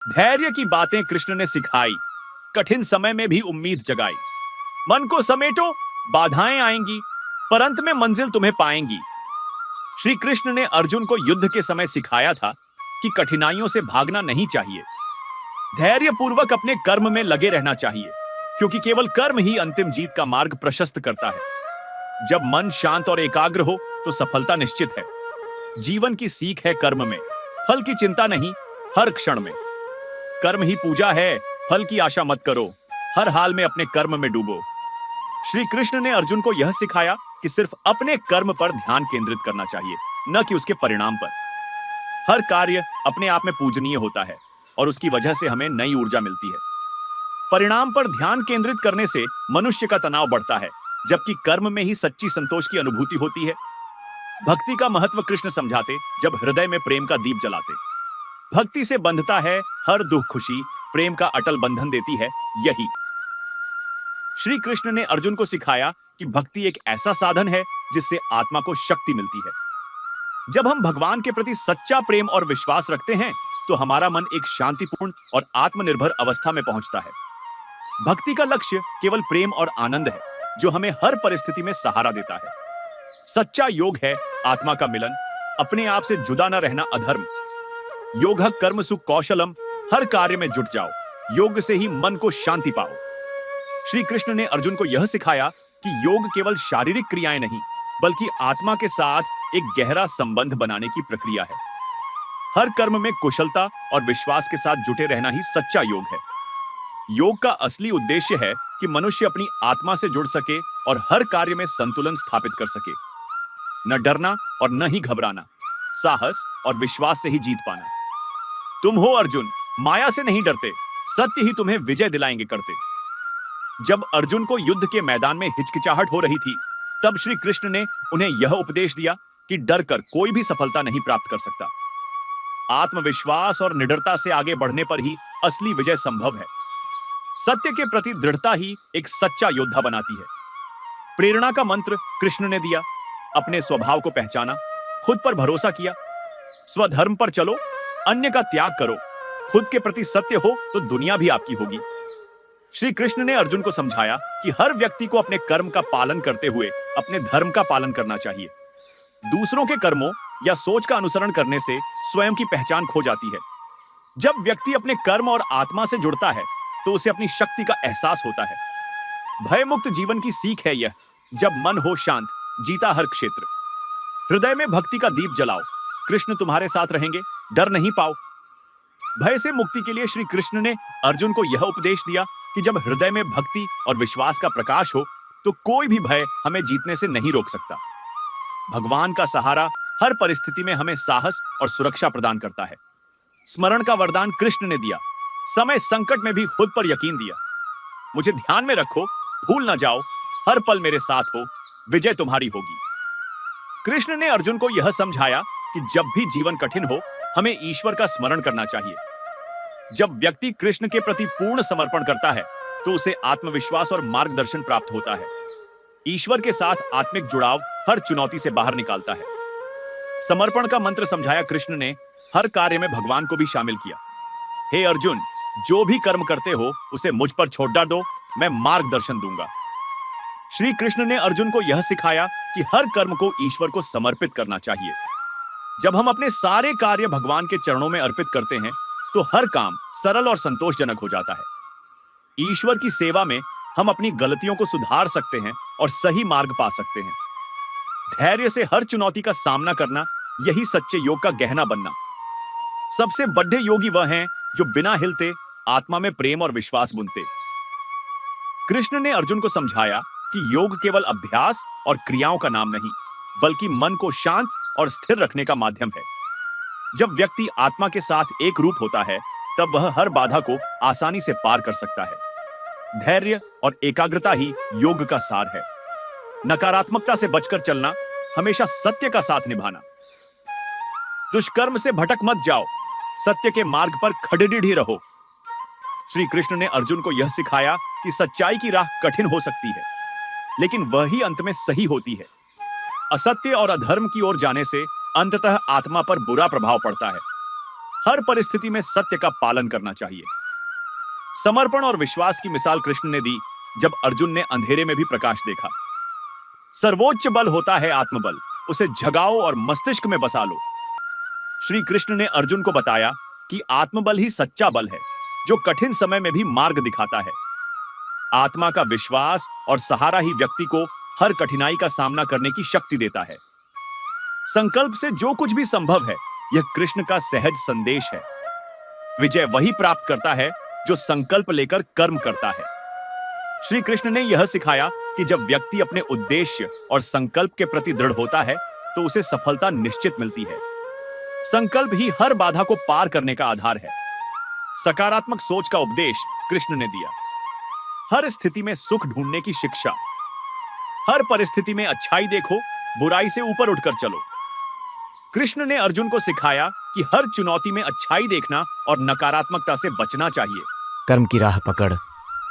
धैर्य की बातें कृष्ण ने सिखाई, कठिन समय में भी उम्मीद जगाई। मन को समेटो, बाधाएं आएंगी, पर अंत में मंजिल तुम्हें पाएंगी। श्री कृष्ण ने अर्जुन को युद्ध के समय सिखाया था कि कठिनाइयों से भागना नहीं चाहिए, धैर्य पूर्वक अपने कर्म में लगे रहना चाहिए, क्योंकि केवल कर्म ही अंतिम जीत का मार्ग प्रशस्त करता है। जब मन शांत और एकाग्र हो तो सफलता निश्चित है। जीवन की सीख है कर्म में, फल की चिंता नहीं, हर क्षण में। कर्म ही पूजा है, फल की आशा मत करो, हर हाल में अपने कर्म में डूबो। श्री कृष्ण ने अर्जुन को यह सिखाया कि सिर्फ अपने कर्म पर ध्यान केंद्रित करना चाहिए, न कि उसके परिणाम पर। हर कार्य अपने आप में पूजनीय होता है और उसकी वजह से हमें नई ऊर्जा मिलती है। परिणाम पर ध्यान केंद्रित करने से मनुष्य का तनाव बढ़ता है, जबकि कर्म में ही सच्ची संतोष की अनुभूति होती है। भक्ति का महत्व कृष्ण समझाते जब हृदय में प्रेम का दीप जलाते। भक्ति से बंधता है हर दुख खुशी, प्रेम का अटल बंधन देती है यही। श्री कृष्ण ने अर्जुन को सिखाया कि भक्ति एक ऐसा साधन है जिससे आत्मा को शक्ति मिलती है। जब हम भगवान के प्रति सच्चा प्रेम और विश्वास रखते हैं तो हमारा मन एक शांतिपूर्ण और आत्मनिर्भर अवस्था में पहुंचता है। भक्ति का लक्ष्य केवल प्रेम और आनंद है, जो हमें हर परिस्थिति में सहारा देता है। सच्चा योग है आत्मा का मिलन, अपने आप से जुदा न रहना अधर्म। योग कर्म सु कौशलम, हर कार्य में जुट जाओ, योग से ही मन को शांति पाओ। श्री कृष्ण ने अर्जुन को यह सिखाया कि योग केवल शारीरिक क्रियाएं नहीं, बल्कि आत्मा के साथ एक गहरा संबंध बनाने की प्रक्रिया है। हर कर्म में कुशलता और विश्वास के साथ जुटे रहना ही सच्चा योग है। योग का असली उद्देश्य है कि मनुष्य अपनी आत्मा से जुड़ सके और हर कार्य में संतुलन स्थापित कर सके। न डरना और न ही घबराना, साहस और विश्वास से ही जीत पाना। तुम हो अर्जुन, माया से नहीं डरते, सत्य ही तुम्हें विजय दिलाएंगे करते। जब अर्जुन को युद्ध के मैदान में हिचकिचाहट हो रही थी, तब श्री कृष्ण ने उन्हें यह उपदेश दिया कि डर कर कोई भी सफलता नहीं प्राप्त कर सकता। आत्मविश्वास और निडरता से आगे बढ़ने पर ही असली विजय संभव है। सत्य के प्रति दृढ़ता ही एक सच्चा योद्धा बनाती है। प्रेरणा का मंत्र कृष्ण ने दिया, अपने स्वभाव को पहचाना, खुद पर भरोसा किया, स्वधर्म पर चलो, अन्य का त्याग करो, खुद के प्रति सत्य हो तो दुनिया भी आपकी होगी। श्री कृष्ण ने अर्जुन को समझाया कि हर व्यक्ति को अपने कर्म का पालन करते हुए अपने धर्म का पालन करना चाहिए। दूसरों के कर्मों या सोच का अनुसरण करने से स्वयं की पहचान खो जाती है। जब व्यक्ति अपने कर्म और आत्मा से जुड़ता है तो उसे अपनी शक्ति का एहसास होता है। भयमुक्त जीवन की सीख है यह, जब मन हो शांत, जीता हर क्षेत्र। हृदय में भक्ति का दीप जलाओ, कृष्ण तुम्हारे साथ रहेंगे, डर नहीं पाओ। भय से मुक्ति के लिए श्री कृष्ण ने अर्जुन को यह उपदेश दिया कि जब हृदय में भक्ति और विश्वास का प्रकाश हो तो कोई भी भय हमें जीतने से नहीं रोक सकता। भगवान का सहारा हर परिस्थिति में हमें साहस और सुरक्षा प्रदान करता है। स्मरण का वरदान कृष्ण ने दिया, समय संकट में भी खुद पर यकीन दिया। मुझे ध्यान में रखो, भूल ना जाओ, हर पल मेरे साथ हो, विजय तुम्हारी होगी। कृष्ण ने अर्जुन को यह समझाया कि जब भी जीवन कठिन हो, हमें ईश्वर का स्मरण करना चाहिए। जब व्यक्ति कृष्ण के प्रति पूर्ण समर्पण करता है तो उसे आत्मविश्वास और मार्गदर्शन प्राप्त होता है। ईश्वर के साथ आत्मिक जुड़ाव हर चुनौती से बाहर निकालता है। समर्पण का मंत्र समझाया कृष्ण ने, हर कार्य में भगवान को भी शामिल किया। हे अर्जुन, जो भी कर्म करते हो उसे मुझ पर छोड़ दो, मैं मार्गदर्शन दूंगा। श्री कृष्ण ने अर्जुन को यह सिखाया कि हर कर्म को ईश्वर को समर्पित करना चाहिए। जब हम अपने सारे कार्य भगवान के चरणों में अर्पित करते हैं तो हर काम सरल और संतोषजनक हो जाता है। ईश्वर की सेवा में हम अपनी गलतियों को सुधार सकते हैं और सही मार्ग पा सकते हैं। धैर्य से हर चुनौती का सामना करना, यही सच्चे योग का गहना बनना। सबसे बड़े योगी वह हैं जो बिना हिलते आत्मा में प्रेम और विश्वास बुनते। कृष्ण ने अर्जुन को समझाया कि योग केवल अभ्यास और क्रियाओं का नाम नहीं, बल्कि मन को शांत और स्थिर रखने का माध्यम है। जब व्यक्ति आत्मा के साथ एक रूप होता है, तब वह हर बाधा को आसानी से पार कर सकता है। धैर्य और एकाग्रता ही योग का सार है। नकारात्मकता से बचकर चलना, हमेशा सत्य का साथ निभाना। दुष्कर्म से भटक मत जाओ, सत्य के मार्ग पर खड़े रहो। श्री कृष्ण ने अर्जुन को यह सिखाया कि सच्चाई की राह कठिन हो सकती है, लेकिन वही अंत में सही होती है। असत्य और अधर्म की ओर जाने से अंततः आत्मा पर बुरा प्रभाव पड़ता है। हर परिस्थिति में सत्य का पालन करना चाहिए। समर्पण और विश्वास की मिसाल कृष्ण ने दी जब अर्जुन ने अंधेरे में भी प्रकाश देखा। सर्वोच्च बल होता है आत्मबल, उसे जगाओ और मस्तिष्क में बसा लो। श्री कृष्ण ने अर्जुन को बताया कि आत्मबल ही सच्चा बल है, जो कठिन समय में भी मार्ग दिखाता है। आत्मा का विश्वास और सहारा ही व्यक्ति को हर कठिनाई का सामना करने की शक्ति देता है। संकल्प से जो कुछ भी संभव है, यह कृष्ण का सहज संदेश है। विजय वही प्राप्त करता है जो संकल्प लेकर कर्म करता है। श्री कृष्ण ने यह सिखाया कि जब व्यक्ति अपने उद्देश्य और संकल्प के प्रति दृढ़ होता है, तो उसे सफलता निश्चित मिलती है। संकल्प ही हर बाधा को पार करने का आधार है। सकारात्मक सोच का उपदेश कृष्ण ने दिया। हर स्थिति में सुख ढूंढने की शिक्षा। हर परिस्थिति में अच्छाई देखो, बुराई से ऊपर उठकर चलो। कृष्ण ने अर्जुन को सिखाया कि हर चुनौती में अच्छाई देखना और नकारात्मकता से बचना चाहिए। कर्म की राह पकड़,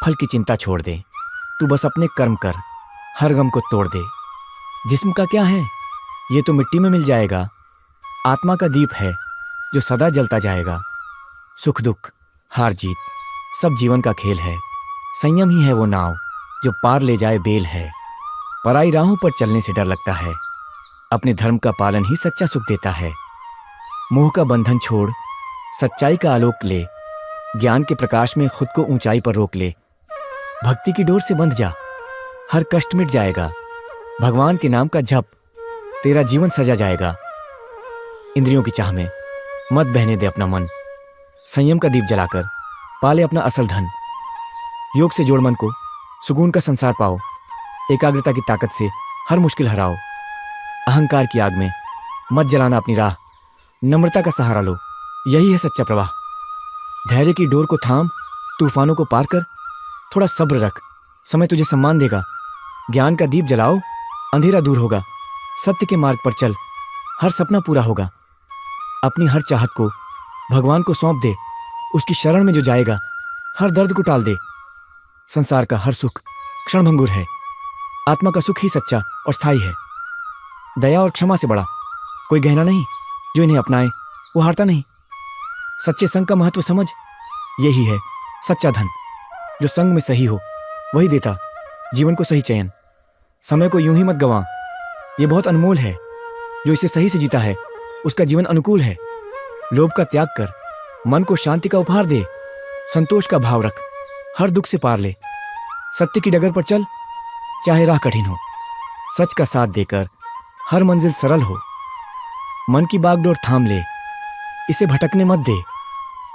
फल की चिंता छोड़ दे। तू बस अपने कर्म कर, हर गम को तोड़ दे। जिस्म का क्या है, ये तो मिट्टी में मिल जाएगा। आत्मा का दीप है जो सदा जलता जाएगा। सुख दुख, हार जीत, सब जीवन का खेल है। संयम ही है वो नाव जो पार ले जाए बेल है। पराई राहों पर चलने से डर लगता है, अपने धर्म का पालन ही सच्चा सुख देता है। मोह का बंधन छोड़, सच्चाई का आलोक ले। ज्ञान के प्रकाश में खुद को ऊंचाई पर रोक ले। भक्ति की डोर से बंध जा, हर कष्ट मिट जाएगा। भगवान के नाम का जप, तेरा जीवन सजा जाएगा। इंद्रियों की चाह में मत बहने दे अपना मन। संयम का दीप जलाकर पाले अपना असल धन। योग से जोड़ मन को, सुकून का संसार पाओ। एकाग्रता की ताकत से हर मुश्किल हराओ। अहंकार की आग में मत जलाना अपनी राह। नम्रता का सहारा लो, यही है सच्चा प्रवाह। धैर्य की डोर को थाम, तूफानों को पार कर। थोड़ा सब्र रख, समय तुझे सम्मान देगा। ज्ञान का दीप जलाओ, अंधेरा दूर होगा। सत्य के मार्ग पर चल, हर सपना पूरा होगा। अपनी हर चाहत को भगवान को सौंप दे। उसकी शरण में जो जाएगा, हर दर्द को टाल दे। संसार का हर सुख क्षणभंगुर है, आत्मा का सुख ही सच्चा और स्थायी है। दया और क्षमा से बड़ा कोई गहना नहीं, जो इन्हें अपनाए वो हारता नहीं। सच्चे संग का महत्व समझ, यही है सच्चा धन। जो संग में सही हो वही देता जीवन को सही चयन। समय को यूं ही मत गंवा, ये बहुत अनमोल है। जो इसे सही से जीता है उसका जीवन अनुकूल है। लोभ का त्याग कर, मन को शांति का उपहार दे। संतोष का भाव रख, हर दुख से पार ले। सत्य की डगर पर चल, चाहे राह कठिन हो। सच का साथ देकर हर मंजिल सरल हो। मन की बागडोर थाम ले, इसे भटकने मत दे।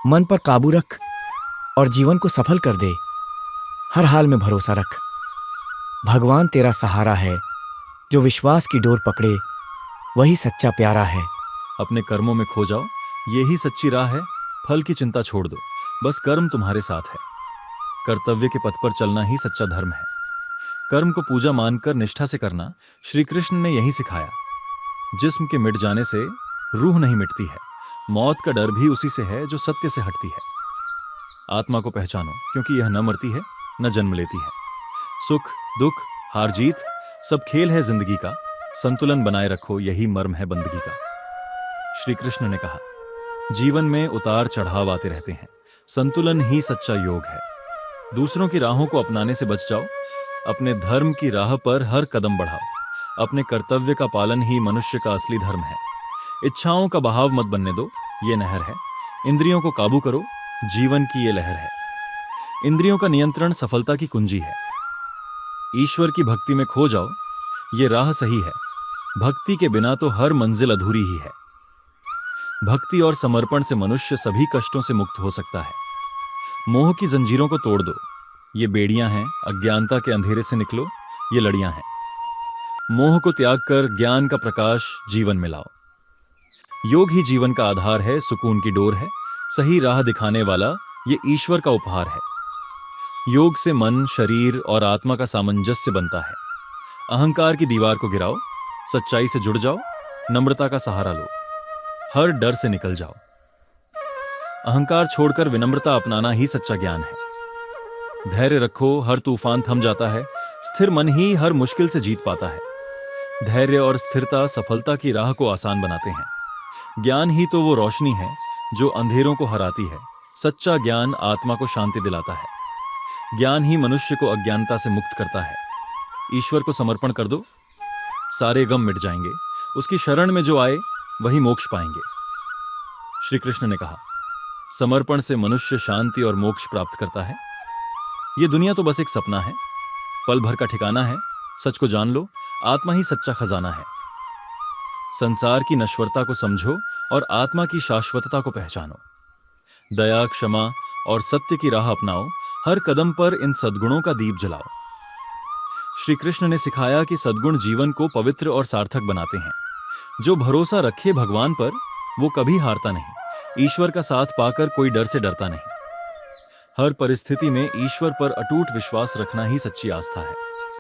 मन पर काबू रख और जीवन को सफल कर दे। हर हाल में भरोसा रख, भगवान तेरा सहारा है। जो विश्वास की डोर पकड़े वही सच्चा प्यारा है। अपने कर्मों में खो जाओ, यही सच्ची राह है। फल की चिंता छोड़ दो, बस कर्म तुम्हारे साथ है। कर्तव्य के पथ पर चलना ही सच्चा धर्म है। कर्म को पूजा मानकर निष्ठा से करना, श्री कृष्ण ने यही सिखाया। जिस्म के मिट जाने से रूह नहीं मिटती है। मौत का डर भी उसी से है जो सत्य से हटती है। आत्मा को पहचानो, क्योंकि यह न मरती है न जन्म लेती है। सुख दुख, हार जीत, सब खेल है जिंदगी का। संतुलन बनाए रखो, यही मर्म है बंदगी का। श्री कृष्ण ने कहा, जीवन में उतार चढ़ाव आते रहते हैं, संतुलन ही सच्चा योग है। दूसरों की राहों को अपनाने से बच जाओ, अपने धर्म की राह पर हर कदम बढ़ाओ। अपने कर्तव्य का पालन ही मनुष्य का असली धर्म है। इच्छाओं का बहाव मत बनने दो, ये नहर है। इंद्रियों को काबू करो, जीवन की ये लहर है। इंद्रियों का नियंत्रण सफलता की कुंजी है। ईश्वर की भक्ति में खो जाओ, ये राह सही है। भक्ति के बिना तो हर मंजिल अधूरी ही है। भक्ति और समर्पण से मनुष्य सभी कष्टों से मुक्त हो सकता है। मोह की जंजीरों को तोड़ दो, ये बेड़ियां हैं। अज्ञानता के अंधेरे से निकलो, ये लड़ियां हैं। मोह को त्याग कर ज्ञान का प्रकाश जीवन में लाओ। योग ही जीवन का आधार है, सुकून की डोर है। सही राह दिखाने वाला ये ईश्वर का उपहार है। योग से मन, शरीर और आत्मा का सामंजस्य बनता है। अहंकार की दीवार को गिराओ, सच्चाई से जुड़ जाओ, नम्रता का सहारा लो, हर डर से निकल जाओ। अहंकार छोड़कर विनम्रता अपनाना ही सच्चा ज्ञान है। धैर्य रखो, हर तूफान थम जाता है। स्थिर मन ही हर मुश्किल से जीत पाता है। धैर्य और स्थिरता सफलता की राह को आसान बनाते हैं। ज्ञान ही तो वो रोशनी है जो अंधेरों को हराती है। सच्चा ज्ञान आत्मा को शांति दिलाता है। ज्ञान ही मनुष्य को अज्ञानता से मुक्त करता है। ईश्वर को समर्पण कर दो, सारे गम मिट जाएंगे। उसकी शरण में जो आए वही मोक्ष पाएंगे। श्री कृष्ण ने कहा, समर्पण से मनुष्य शांति और मोक्ष प्राप्त करता है। ये दुनिया तो बस एक सपना है, पल भर का ठिकाना है। सच को जान लो, आत्मा ही सच्चा खजाना है। संसार की नश्वरता को समझो और आत्मा की शाश्वतता को पहचानो। दया, क्षमा और सत्य की राह अपनाओ। हर कदम पर इन सद्गुणों का दीप जलाओ। श्री कृष्ण ने सिखाया कि सद्गुण जीवन को पवित्र और सार्थक बनाते हैं। जो भरोसा रखे भगवान पर, वो कभी हारता नहीं। ईश्वर का साथ पाकर कोई डर से डरता नहीं। हर परिस्थिति में ईश्वर पर अटूट विश्वास रखना ही सच्ची आस्था है।